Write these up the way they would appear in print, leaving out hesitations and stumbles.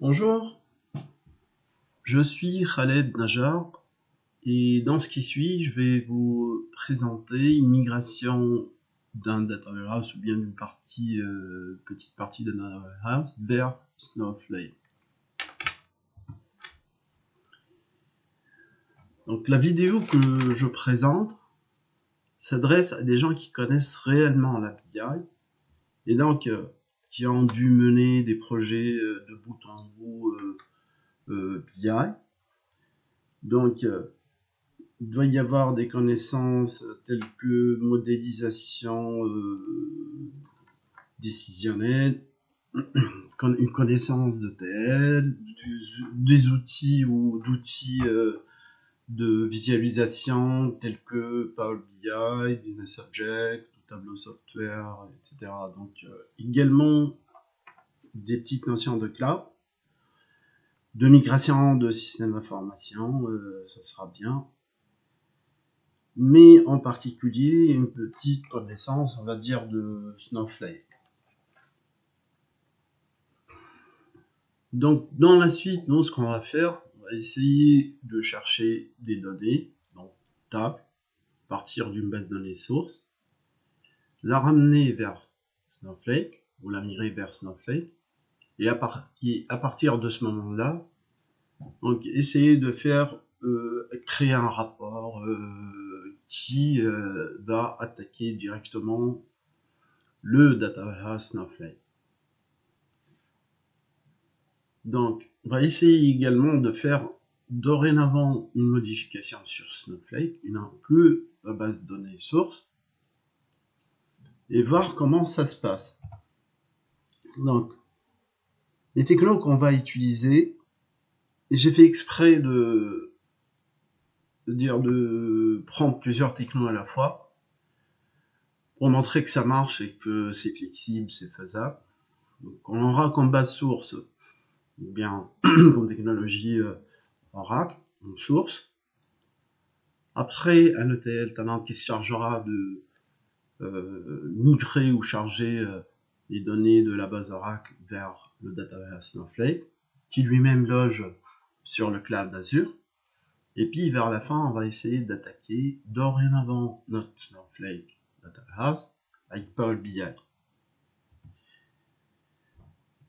Bonjour, je suis Khaled Najjar et dans ce qui suit, je vais vous présenter une migration d'un data warehouse ou bien d'une petite partie d'un data warehouse vers Snowflake. Donc la vidéo que je présente s'adresse à des gens qui connaissent réellement la BI et donc qui ont dû mener des projets de bout en bout BI. Donc il doit y avoir des connaissances telles que modélisation décisionnelle, une connaissance de TL, des outils ou d'outils de visualisation tels que Power BI, Business Object, Tableau Software, etc. Donc également des petites notions de cloud, de migration de systèmes d'information, ça sera bien. Mais en particulier une petite connaissance, on va dire, de Snowflake. Donc dans la suite, nous ce qu'on va faire, on va essayer de chercher des données, donc table, partir d'une base de données source, la ramener vers Snowflake, ou la migrer vers Snowflake, et à partir de ce moment-là, donc essayer de faire créer un rapport qui va attaquer directement le data warehouse Snowflake. Donc, on va essayer également de faire dorénavant une modification sur Snowflake, et non plus la base de données source, et voir comment ça se passe. Donc, les technos qu'on va utiliser, et j'ai fait exprès de prendre plusieurs technos à la fois, pour montrer que ça marche et que c'est flexible, c'est faisable. Donc, on aura comme base source, ou bien comme technologie Oracle, en source. Après, un ETL talent qui se chargera de migrer ou charger les données de la base Oracle vers le data warehouse Snowflake, qui lui-même loge sur le cloud d'Azure. Et puis vers la fin, on va essayer d'attaquer dorénavant notre Snowflake data warehouse avec Power BI.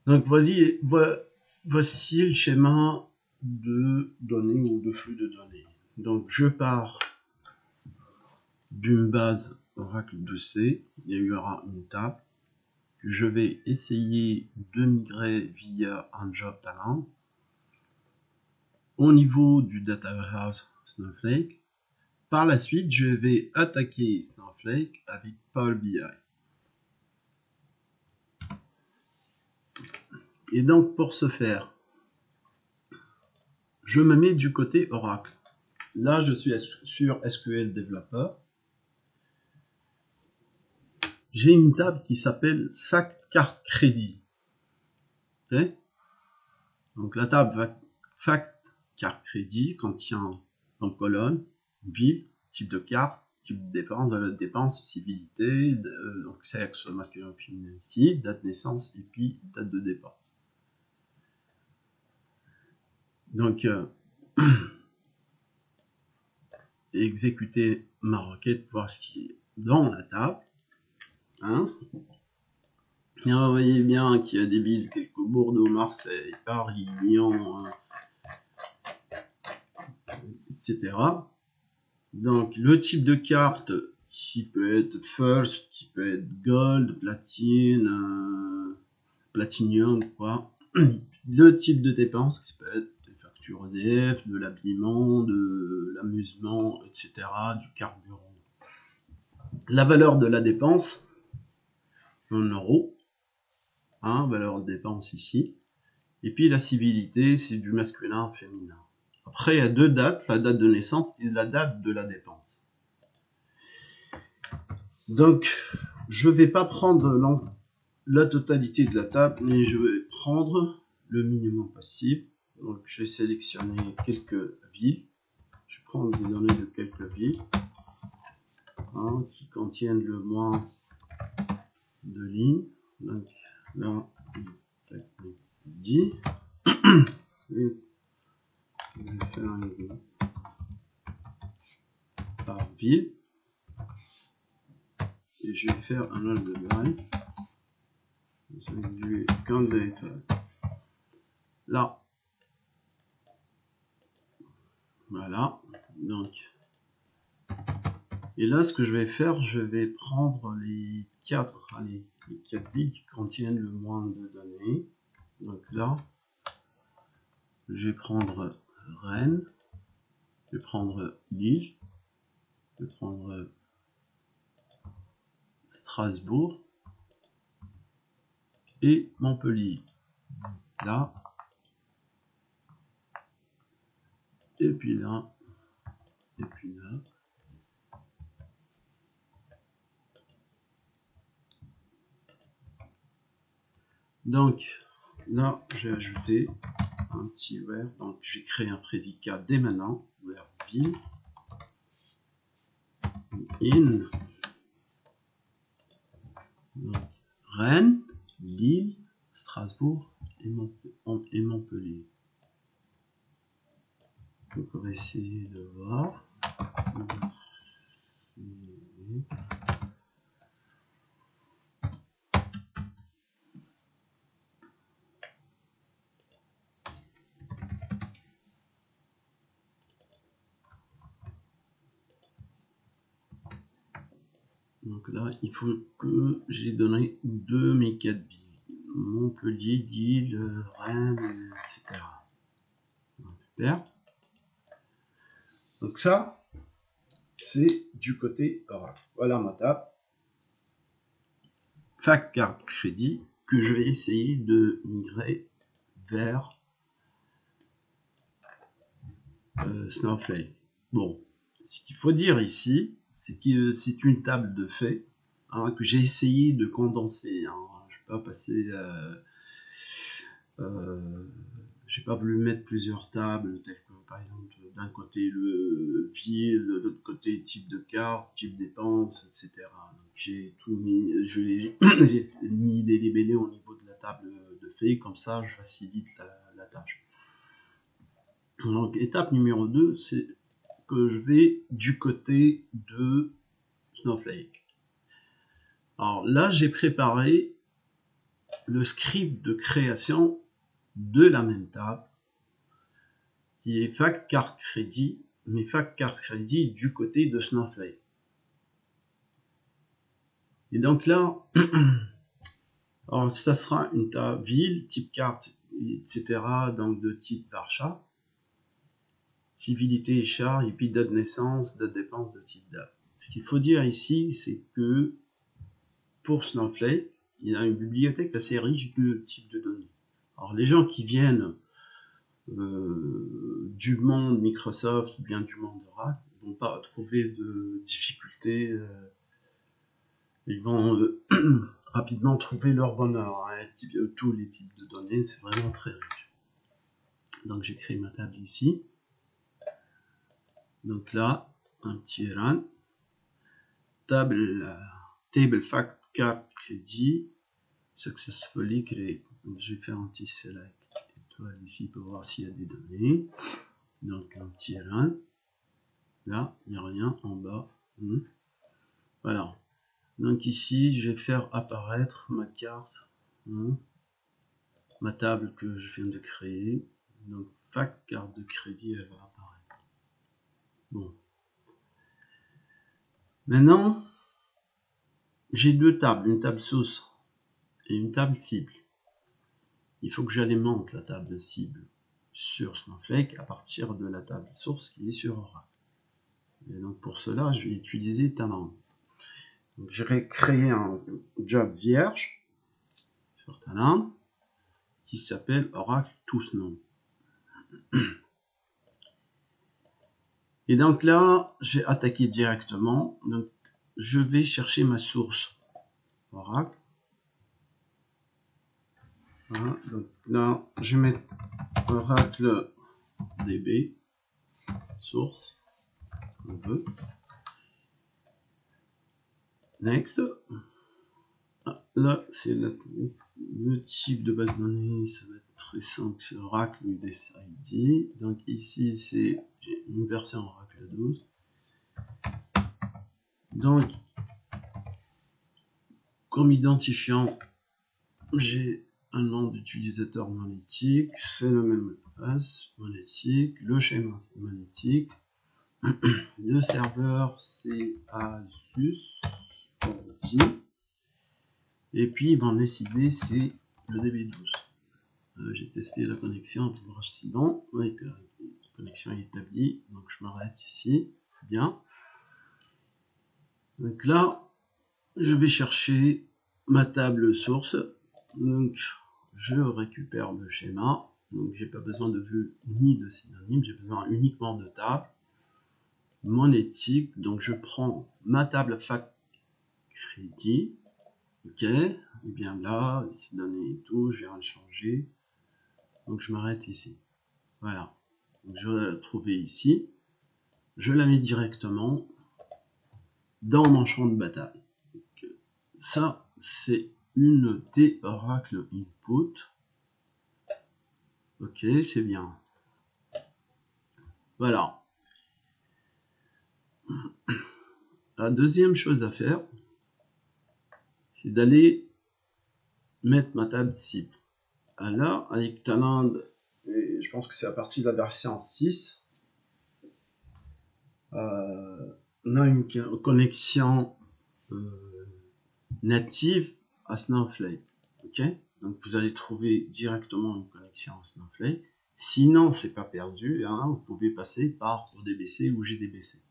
Donc voici le schéma de données ou de flux de données. Donc je pars d'une base Oracle 2C, il y aura une table. Je vais essayer de migrer via un job talent au niveau du data warehouse Snowflake. Par la suite, je vais attaquer Snowflake avec Power BI. Et donc pour ce faire, je me mets du côté Oracle. Là, je suis sur SQL Developer. J'ai une table qui s'appelle Fact Carte Crédit. Okay. Donc la table Fact Carte Crédit contient en colonne ville, type de carte, type de dépense, valeur de dépense, civilité, donc sexe masculin ou féminin ici, date de naissance et puis date de dépense. Donc exécuter ma requête, voir ce qui est dans la table. Hein. Et vous voyez bien qu'il y a des villes telles que Bordeaux, Marseille, Paris, Lyon, etc. Donc le type de carte qui peut être First, qui peut être Gold, Platine, Platinum, quoi. Le type de dépense qui peut être des factures EDF, de l'habillement, de l'amusement, etc., du carburant. La valeur de la dépense, en euros, hein, valeur de dépense ici. Et puis la civilité, c'est du masculin, féminin. Après, il y a deux dates, la date de naissance et la date de la dépense. Donc, je ne vais pas prendre la totalité de la table, mais je vais prendre le minimum possible. Donc, je vais sélectionner quelques villes. Je vais prendre des données de quelques villes hein, qui contiennent le moins de lignes. Donc, là, 10. c'est je vais faire un algebraic du calculator. Là, voilà. Donc, et là, ce que je vais faire, je vais prendre les 4 villes qui contiennent le moins de données. Donc là, je vais prendre Rennes, je vais prendre Lille, je vais prendre Strasbourg et Montpellier. Là, et puis là, et puis là. Donc là, j'ai ajouté un petit where, donc j'ai créé un prédicat dès maintenant, where ville in donc, Rennes, Lille, Strasbourg et Montpellier. Donc on va essayer de voir. Donc là, il faut que j'ai donné 2 mes 4 billes. Montpellier, Lille, Rennes, etc. Super. Donc ça, c'est du côté Oracle. Voilà ma table. Fac carte crédit que je vais essayer de migrer vers Snowflake. Bon, ce qu'il faut dire ici, c'est que c'est une table de fait que j'ai essayé de condenser. Je vais pas passer... j'ai pas voulu mettre plusieurs tables, telles que par exemple d'un côté le ville, de l'autre côté type de carte, type dépense, etc. Donc j'ai tout mis, j'ai mis des libellés au niveau de la table de fait, comme ça je facilite la tâche. Donc étape numéro 2, c'est que je vais du côté de Snowflake. Alors là j'ai préparé le script de création de la même table qui est fac carte crédit, mais fac carte crédit du côté de Snowflake. Et donc là, alors ça sera une table ville, type carte, etc. Donc de type varchar, civilité et char, et puis date de naissance, date de dépense de type date. Ce qu'il faut dire ici, c'est que pour Snowflake, il y a une bibliothèque assez riche de types de données. Alors les gens qui viennent du monde Microsoft ou bien du monde Oracle, ils vont pas trouver de difficultés, ils vont rapidement trouver leur bonheur. Tous les types de données, c'est vraiment très riche. Donc j'ai créé ma table ici. Donc là, un petit run, table fact card crédit successfully créé. Donc je vais faire un petit select étoile ici pour voir s'il y a des données. Donc un petit run. Là, il n'y a rien en bas. Voilà. Donc ici, je vais faire apparaître ma carte, ma table que je viens de créer. Donc fac carte de crédit, elle va apparaître. Bon. Maintenant, j'ai deux tables, une table source et une table cible. Il faut que j'alimente la table cible sur Snowflake à partir de la table source qui est sur Oracle. Et donc pour cela, je vais utiliser Talend. Donc je vais créer un job vierge sur Talend qui s'appelle Oracle ToSnow. Et donc là, j'ai attaqué directement. Donc je vais chercher ma source Oracle. Voilà, donc là, je vais mettre Oracle DB source. On veut. Next. Là, c'est le type de base de données, ça va être très simple, c'est Oracle UDSID. Donc ici, c'est une version Oracle 12. Donc, comme identifiant, j'ai un nom d'utilisateur monétique, c'est le même mot de passe, monétique, le schéma c'est monétique, le serveur c'est Asus, et puis mon SID c'est le DB12. J'ai testé la connexion pour voir si bon, oui, la connexion est établie, donc je m'arrête ici, bien. Donc là, je vais chercher ma table source, donc je récupère le schéma, donc j'ai pas besoin de vue ni de synonyme, j'ai besoin uniquement de table, monétique, donc je prends ma table fac crédit, ok, et bien là, les données et tout, je vais rien changer, donc je m'arrête ici, voilà, donc je vais la trouver ici, je la mets directement dans mon champ de bataille, donc, ça c'est une T Oracle Input. Ok, c'est bien. Voilà. La deuxième chose à faire, c'est d'aller mettre ma table cible. Là, avec Talend, je pense que c'est à partir de la version 6, on a une connexion native à Snowflake. Ok, donc vous allez trouver directement une connexion à Snowflake. Sinon, c'est pas perdu, hein, vous pouvez passer par ODBC ou GDBC.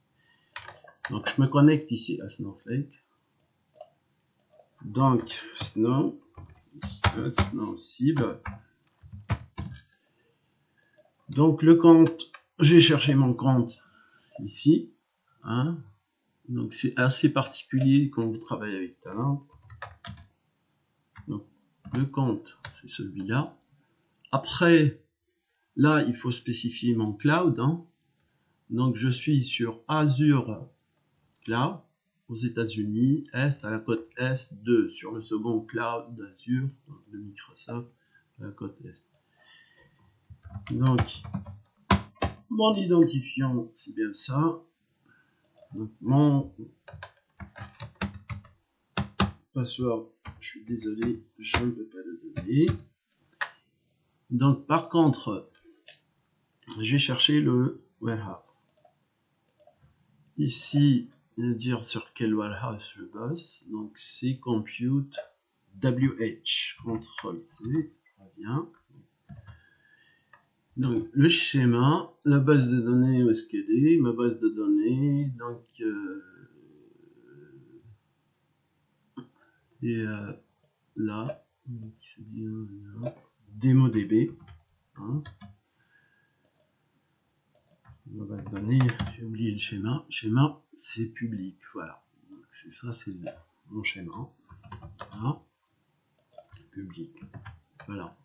Donc je me connecte ici à Snowflake. Donc Snow cible. Donc le compte, j'ai cherché mon compte ici. Hein. Donc c'est assez particulier quand vous travaillez avec Talend. Donc le compte, c'est celui-là. Après, là, il faut spécifier mon cloud. Hein. Donc je suis sur Azure Cloud aux États-Unis, Est, à la côte Est, 2 sur le second cloud d'Azure, de Microsoft, à la côte Est. Donc, mon identifiant, c'est bien ça. Donc, mon password, je suis désolé, je ne peux pas le donner. Donc, par contre, j'ai cherché le warehouse. Ici, dire sur quel warehouse je bosse. Donc, c'est compute WH. CTRL-C, très bien. Donc, le schéma, la base de données, où est-ce qu'elle est? Ma base de données, donc, et là, c'est bien là, DémoDB, hein. Ma base de données, j'ai oublié le schéma. Schéma, c'est public, voilà. C'est ça, c'est mon schéma. Voilà. Public. Voilà.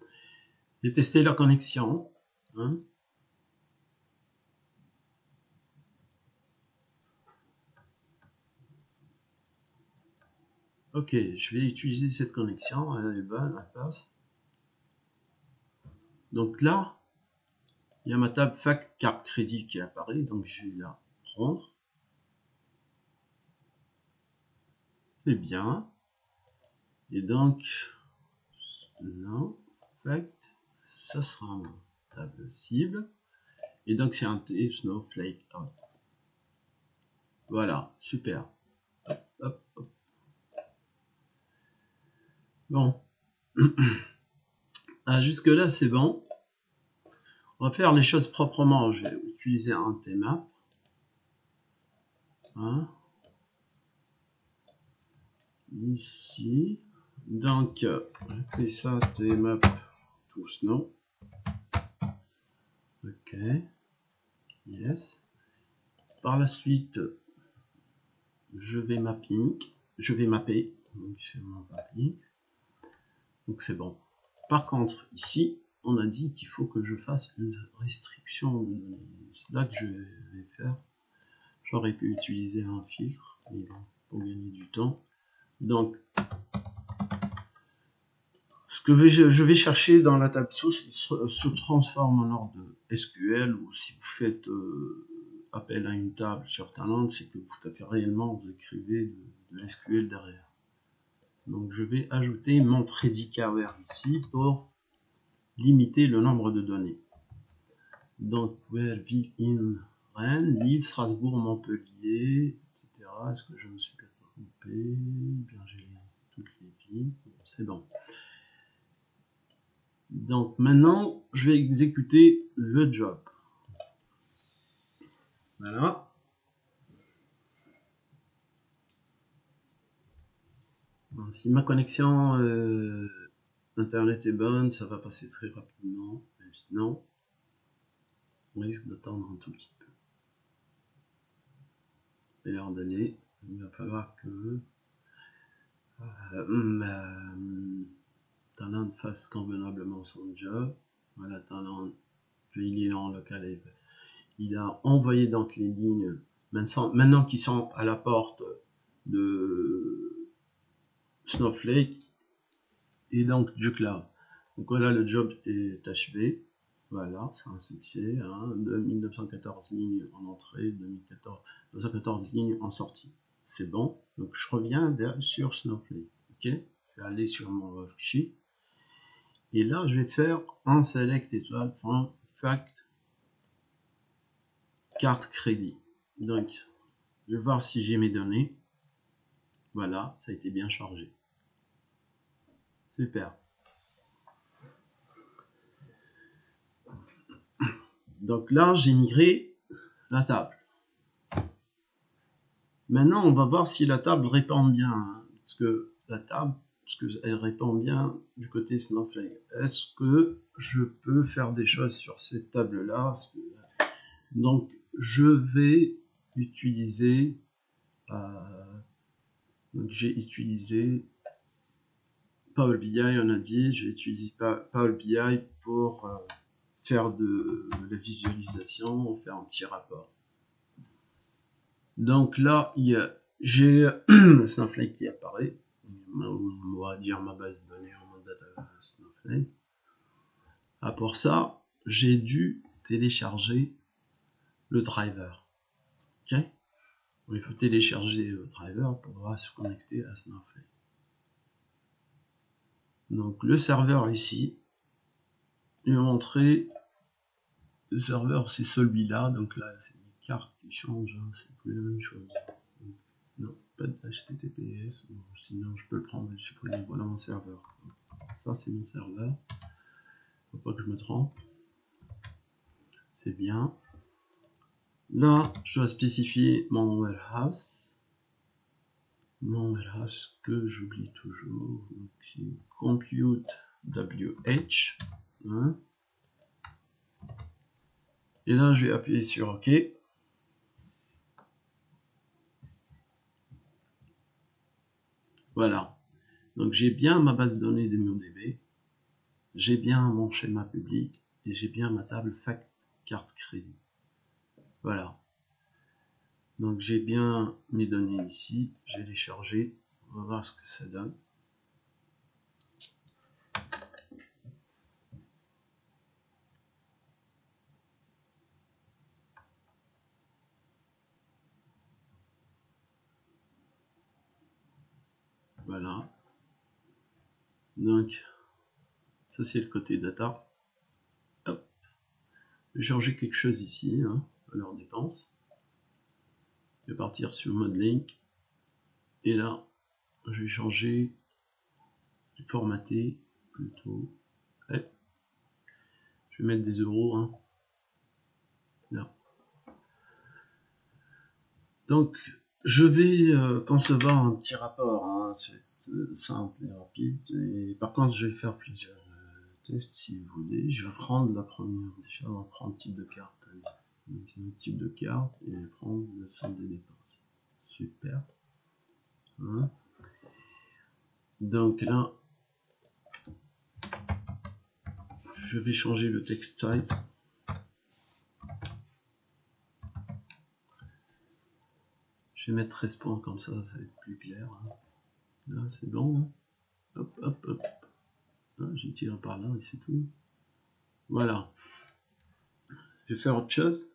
J'ai testé la connexion, hein. Ok, je vais utiliser cette connexion, elle est bonne, elle passe. Donc là, il y a ma table fac carte crédit qui apparaît, donc je vais la prendre. C'est bien. Et donc, non, fact, ça sera ma table cible. Et donc c'est un T Snowflake Hop. Voilà, super. Hop, hop, hop. Bon. Jusque là c'est bon. On va faire les choses proprement. Je vais utiliser un tmap. Hein. Ici. Donc, je fais ça tmap to snow. Ok. Yes. Par la suite, je vais mapper. Donc, c'est mon mapping. Donc, c'est bon. Par contre, ici, on a dit qu'il faut que je fasse une restriction de données. C'est là que je vais faire. J'aurais pu utiliser un filtre, mais bon, pour gagner du temps. Donc, ce que je vais chercher dans la table source se transforme en ordre de SQL, ou si vous faites appel à une table sur Talend, c'est que vous tapez réellement, vous écrivez de SQL derrière. Donc je vais ajouter mon prédicat vers ici pour limiter le nombre de données. Donc where ville in Rennes, Lille, Strasbourg, Montpellier, etc. Est-ce que je me suis pas trompé? Bien, j'ai toutes les villes, c'est bon. Donc maintenant, je vais exécuter le job. Voilà. Bon, si ma connexion internet est bonne, ça va passer très rapidement. Même sinon, on risque d'attendre un tout petit peu. Et leur donner, il va falloir que Talent fasse convenablement son job. Voilà, Talent, il est en local. Il a envoyé donc les lignes. Maintenant qu'ils sont à la porte de Snowflake et donc du cloud. Donc voilà, le job est achevé. Voilà, c'est un succès. Hein, 1914 lignes en entrée, 214 lignes en sortie. C'est bon. Donc je reviens sur Snowflake. Ok, je vais aller sur mon worksheet. Et là, je vais faire un select étoile from fact carte crédit. Donc, je vais voir si j'ai mes données. Voilà, ça a été bien chargé. Super. Donc là, j'ai migré la table. Maintenant, on va voir si la table répond bien. Hein, parce que la table, elle répond bien du côté Snowflake. Est-ce que je peux faire des choses sur cette table-là? Donc, je vais utiliser... donc, j'ai utilisé Power BI, on a dit, je vais utiliser Power BI pour faire de la visualisation, faire un petit rapport. Donc là, j'ai Snowflake qui apparaît. On va dire ma base de données en data Snowflake. Pour ça, j'ai dû télécharger le driver. Ok, il faut télécharger le driver pour pouvoir se connecter à Snowflake. Donc le serveur ici, il est montré. Le serveur c'est celui-là, donc là c'est une carte qui change, hein, c'est plus la même chose. Non, pas de HTTPS, sinon je peux le prendre et supprimer. Voilà mon serveur. Ça c'est mon serveur. Faut pas que je me trompe. C'est bien. Là, je dois spécifier mon warehouse. Mon warehouse que j'oublie toujours. C'est compute WH. Hein. Et là, je vais appuyer sur OK. Voilà. Donc j'ai bien ma base de données de MonDB. J'ai bien mon schéma public et j'ai bien ma table fact carte crédit. Voilà. Donc j'ai bien mes données ici. Je vais les charger. On va voir ce que ça donne. Voilà. Donc ça c'est le côté data. Hop. Je vais changer quelque chose ici, hein, valeur dépense. Je vais partir sur modeling. Et là, je vais changer, je vais formater plutôt. Hop. Je vais mettre des euros. Hein. Là. Donc, je vais concevoir un petit rapport. Hein. C'est simple et rapide. Et par contre, je vais faire plusieurs tests si vous voulez. Je vais prendre la première. Déjà, on va prendre type de carte. Donc, un type de carte et prendre le somme des dépenses. Super. Hein. Donc là, je vais changer le text size. Je vais mettre 13 points comme ça va être plus clair. Hein. Là, c'est bon. Hein. Hop, hop, hop. Ah, j'ai tiré par là et c'est tout. Voilà. Je vais faire autre chose.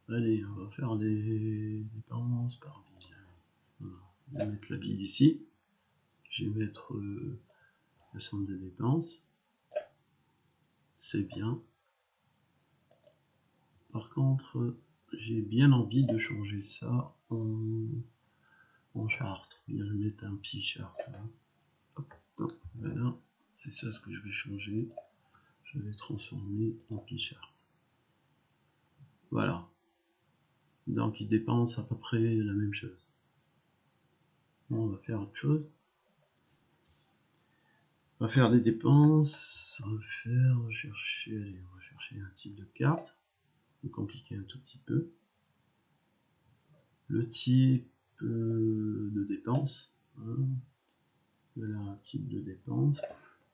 Allez, on va faire des dépenses par ville. Voilà. On va mettre la ville ici. Je vais mettre le centre de dépenses. C'est bien. Par contre, j'ai bien envie de changer ça en charte. Je vais mettre un petit charte. Voilà, c'est ça ce que je vais changer. Je vais transformer en pie chart. Voilà. Donc il dépense à peu près la même chose. On va faire autre chose. On va faire des dépenses. On va chercher un type de carte. On va compliquer un tout petit peu. Le type de dépense. Voilà un type de dépense.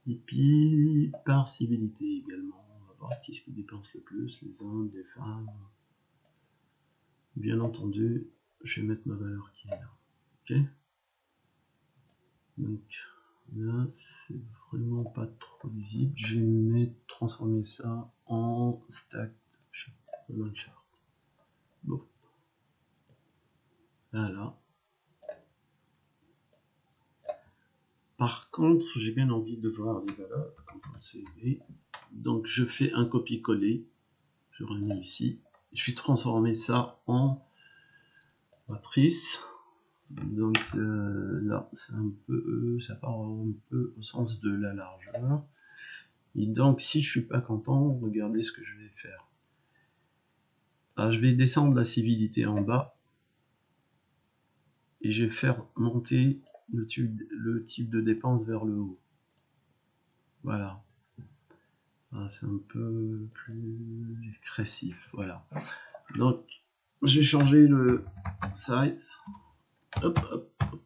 Et puis par civilité également. On va voir qui est-ce qui dépense le plus, les hommes, les femmes. Bien entendu, je vais mettre ma valeur qui est là. Ok. Donc là, c'est vraiment pas trop lisible. Je vais transformer ça en stack chart. Bon. Voilà. Par contre, j'ai bien envie de voir les valeurs quand on CV. Donc je fais un copier-coller. Je remets ici. Je vais transformer ça en matrice. Donc là, c'est un peu, ça part un peu au sens de la largeur. Et donc, si je suis pas content, regardez ce que je vais faire. Alors, je vais descendre la civilité en bas et je vais faire monter le type de dépense vers le haut. Voilà. C'est un peu plus agressif. Voilà. Donc, je vais changer le size. Hop, hop, hop.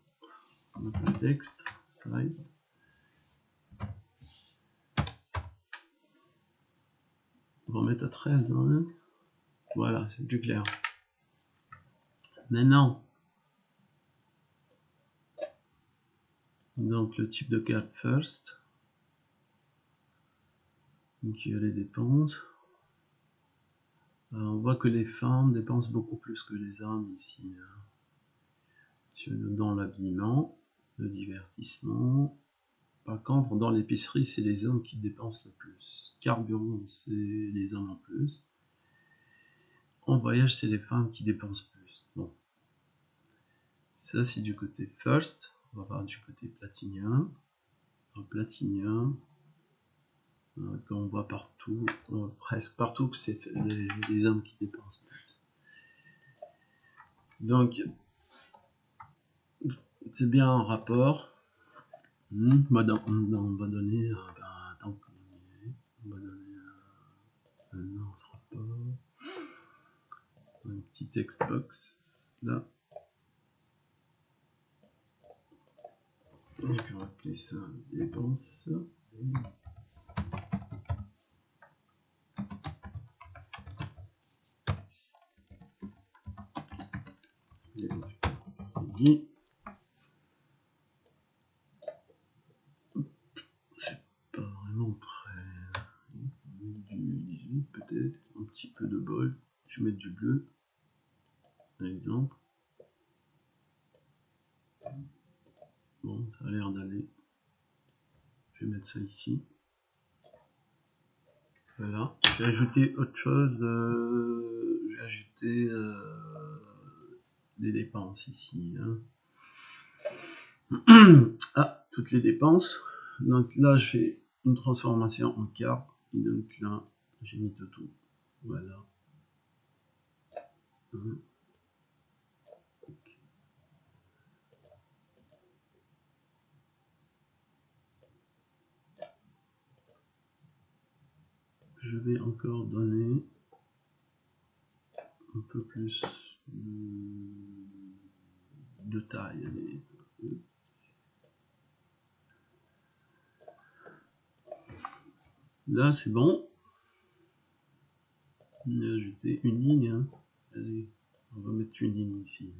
Le texte, size. On va mettre à 13. Hein. Voilà, c'est plus clair. Maintenant, donc le type de carte first. Donc il y a les dépenses. Alors, on voit que les femmes dépensent beaucoup plus que les hommes ici. Dans l'habillement, le divertissement. Par contre, dans l'épicerie, c'est les hommes qui dépensent le plus. Carburant, c'est les hommes en plus. En voyage, c'est les femmes qui dépensent plus. Bon. Ça, c'est du côté first. On va voir du côté platinum. Dans platinum, quand on voit partout, presque partout, que c'est les hommes qui dépensent plus. Donc, c'est bien un rapport. On va donner ce rapport. Un petit text box là. Et puis on va appeler ça dépense. C'est pas vraiment très. Du 18 peut-être, un petit peu de bol. Je vais mettre du bleu, par exemple. Bon, ça a l'air d'aller. Je vais mettre ça ici. Voilà. Je vais ajouter autre chose. Je vais ajouter des dépenses ici. Hein. Ah, toutes les dépenses. Donc là, je fais une transformation en carte. Donc là, j'ai mis tout. Voilà. Je vais encore donner un peu plus de taille. Allez. Là, c'est bon. On a ajouté une ligne. Hein. Allez, on va mettre une ligne ici.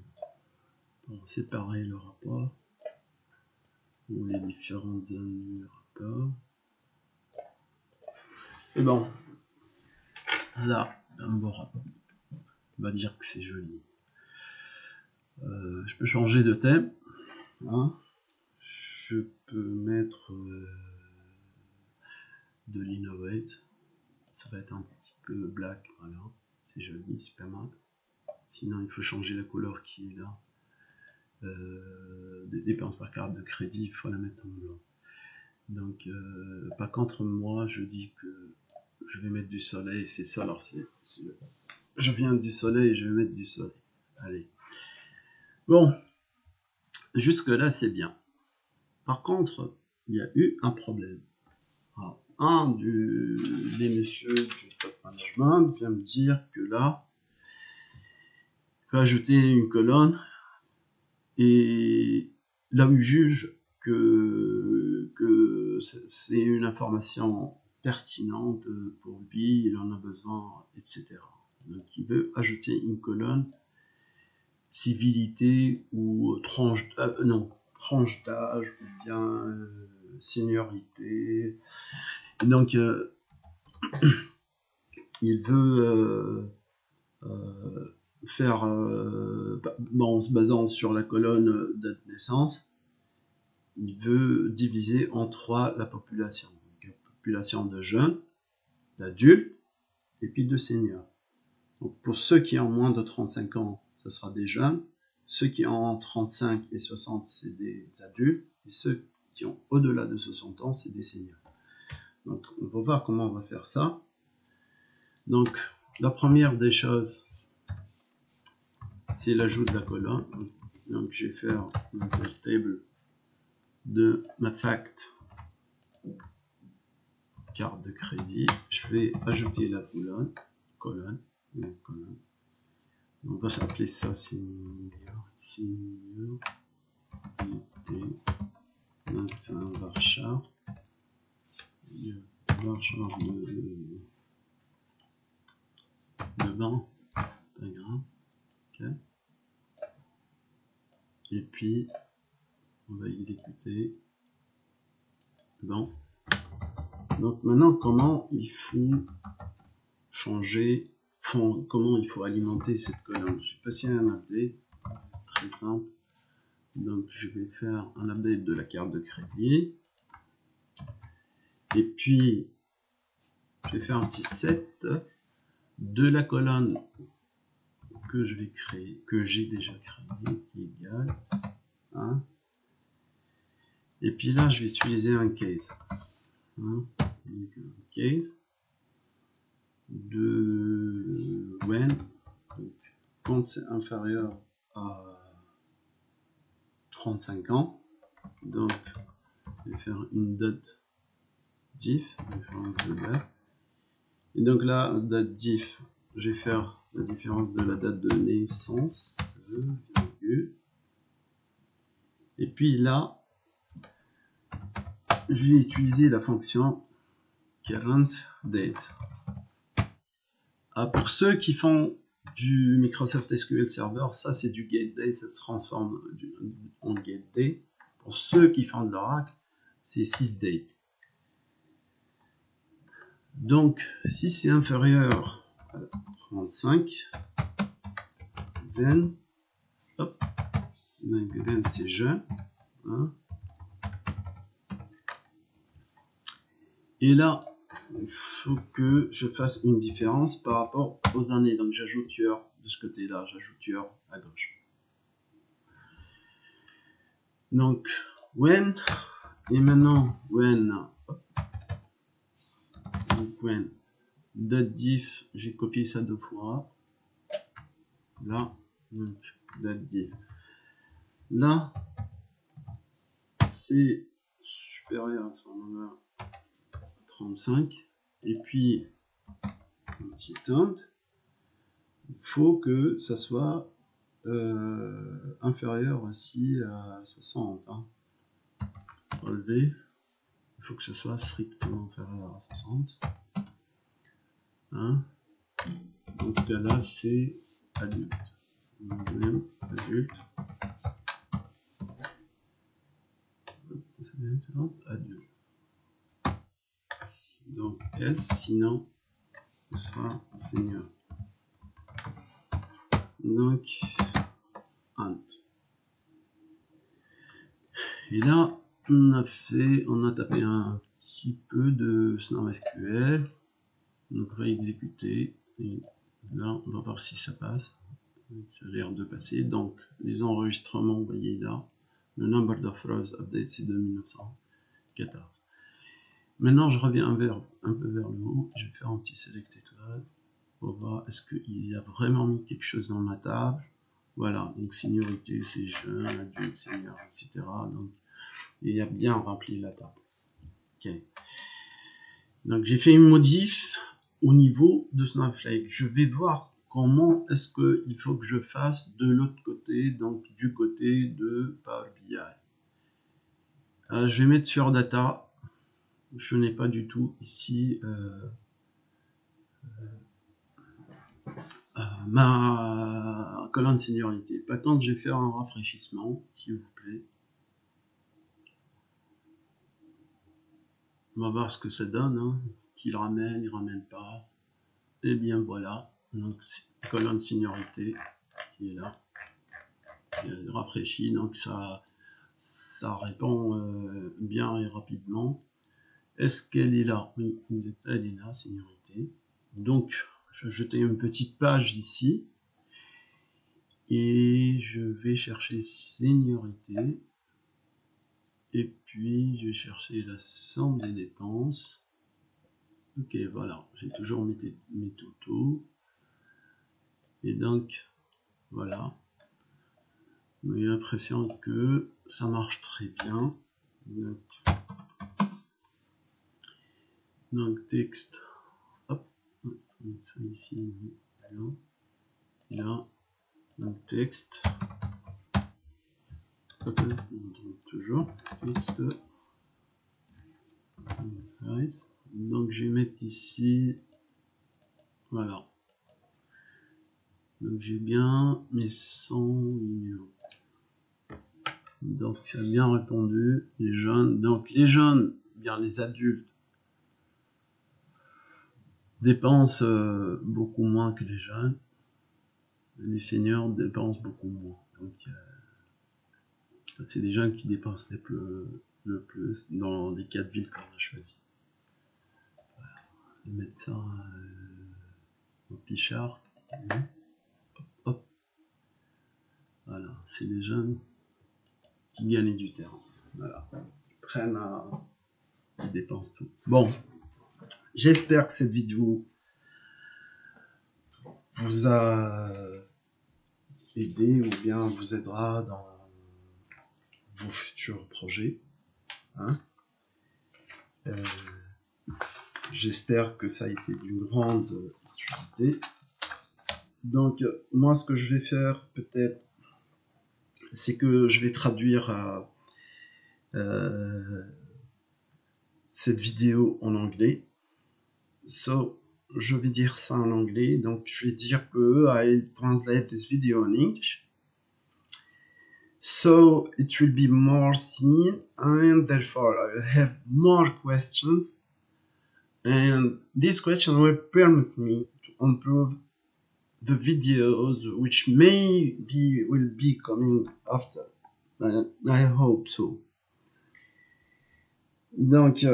Pour séparer le rapport. Ou les différentes zones du rapport. Et bon. Là, un bon rapport. On va dire que c'est joli. Je peux changer de thème. Hein. je peux mettre de l'innovate. Ça va être un petit peu black, voilà. C'est joli, super mal. Sinon, il faut changer la couleur qui est là. Des dépenses par carte de crédit, il faut la mettre en blanc. Donc, par contre, moi, je dis que je vais mettre du soleil, c'est ça. Alors, je viens du soleil, je vais mettre du soleil. Allez. Bon, jusque là, c'est bien. Par contre, il y a eu un problème. Alors, un des messieurs du top management vient me dire que là, il faut ajouter une colonne. Et là où il juge que c'est une information pertinente pour lui, il en a besoin, etc. Donc il veut ajouter une colonne civilité ou tranche d'âge ou bien seniorité. Et donc il veut faire, en se basant sur la colonne date de naissance, il veut diviser en 3 la population. Donc, la population de jeunes, d'adultes et puis de seniors. Donc, pour ceux qui ont moins de 35 ans, ce sera des jeunes. Ceux qui ont entre 35 et 60, c'est des adultes. Et ceux qui ont au-delà de 60 ans, c'est des seniors. Donc, on va voir comment on va faire ça. Donc, la première des choses, c'est l'ajout de la colonne. Donc, je vais faire une table de ma fact carte de crédit. Je vais ajouter la colonne. On va s'appeler ça seniorité. Donc c'est un varchar. Varchar de banc. Pas grave. Okay. Et puis on va exécuter. Bon. Donc maintenant, comment il faut changer, comment il faut alimenter cette colonne. Je vais passer à un update, très simple. Donc je vais faire un update de la carte de crédit. Et puis je vais faire un petit set de la colonne que je vais créer, que j'ai déjà créé, égal. Hein. Et puis là, je vais utiliser un case. Hein. Un case de when, donc, quand c'est inférieur à 35 ans. Donc, je vais faire une date diff, référence de date. Et donc là, date diff, je vais faire la différence de la date de naissance, virgule. Et puis là, je vais utiliser la fonction current date. Pour ceux qui font du Microsoft SQL Server, ça c'est du getDate, ça se transforme en getDate. Pour ceux qui font de l'Oracle, c'est sysdate. Donc, si c'est inférieur à 35, then, hop, donc then c'est jeune. Hein. Et là, il faut que je fasse une différence par rapport aux années. Donc j'ajoute year de ce côté-là, j'ajoute year à gauche. Donc when, et maintenant when, donc when, date diff, j'ai copié ça 2 fois. Là, donc date diff. Là, c'est supérieur à ce moment-là. 35 et puis un petit int, il faut que ça soit inférieur aussi à 60. Hein. Relevé, il faut que ce soit strictement inférieur à 60. Hein. Dans ce cas-là, c'est adulte. Adulte. Adulte. Donc else, sinon ce sera senior. Donc int. Et là, on a tapé un petit peu de SnowSQL, donc réexécuter, et là on va voir si ça passe, ça a l'air de passer. Donc les enregistrements, vous voyez là, le number of rows update c'est 2914. Maintenant je reviens un peu vers le haut, je vais faire un petit select étoile pour voir est-ce qu'il a vraiment mis quelque chose dans ma table. Voilà, donc seniorité c'est jeune, adulte, senior, etc. Donc il a bien rempli la table. Ok. Donc j'ai fait une modif au niveau de Snowflake. Je vais voir comment est-ce qu'il faut que je fasse de l'autre côté, donc du côté de Power BI. Je vais mettre sur Data. Je n'ai pas du tout ici ma colonne seniorité. Par contre, je vais faire un rafraîchissement, s'il vous plaît. On va voir ce que ça donne, hein. Qu'il ramène, il ramène pas. Et bien voilà, donc colonne seniorité qui est là, il rafraîchit, donc ça répond bien et rapidement. Est-ce qu'elle est là? Oui, elle est là, seniorité. Donc je vais jeter une petite page ici et je vais chercher seniorité. Et puis je vais chercher la somme des dépenses. Ok, voilà, j'ai toujours mes totaux. Et donc voilà, j'ai l'impression que ça marche très bien. Donc texte, hop, ça ici, là, donc texte, hop, toujours texte. Donc je vais mettre ici, voilà. Donc j'ai bien mes 100 millions. Donc ça a bien répondu, les jeunes. Donc les jeunes, bien les adultes, dépensent beaucoup moins que les jeunes. Les seniors dépensent beaucoup moins. Donc c'est les jeunes qui dépensent le plus dans les 4 villes qu'on a choisies. Voilà. Je vais mettre ça en P-chart. Hop. Voilà, c'est les jeunes qui gagnent du terrain. Voilà. Ils prennent ils dépensent tout. Bon, j'espère que cette vidéo vous a aidé ou bien vous aidera dans vos futurs projets. Hein. J'espère que ça a été d'une grande utilité. Donc moi ce que je vais faire peut-être, c'est que je vais traduire cette vidéo en anglais. So, je vais dire ça en anglais. Donc je vais dire que I'll translate this video in English. So it will be more seen and therefore I will have more questions. And this question will permit me to improve the videos which maybe will be coming after. I hope so. Donc,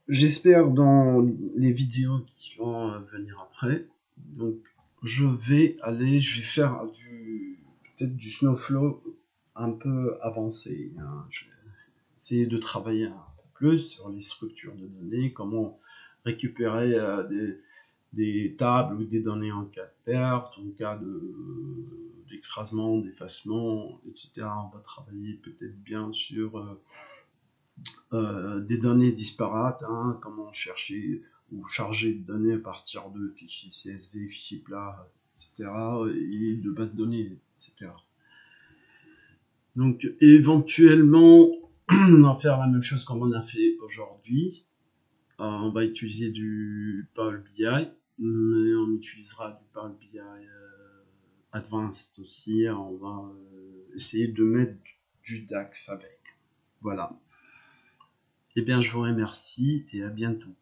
j'espère dans les vidéos qui vont venir après. Donc, je vais faire peut-être du Snowflow un peu avancé. Hein. Je vais essayer de travailler un peu plus sur les structures de données, comment récupérer des tables ou des données en cas de perte, en cas d'écrasement, d'effacement, etc. On va travailler peut-être bien sur des données disparates, hein, comment chercher ou charger de données à partir de fichiers CSV, fichiers plats, etc. et de bases de données, etc. Donc éventuellement, on va faire la même chose comme on a fait aujourd'hui. On va utiliser du Power BI, mais on utilisera du Power BI Advanced aussi. On va essayer de mettre du DAX avec. Voilà. Eh bien, je vous remercie et à bientôt.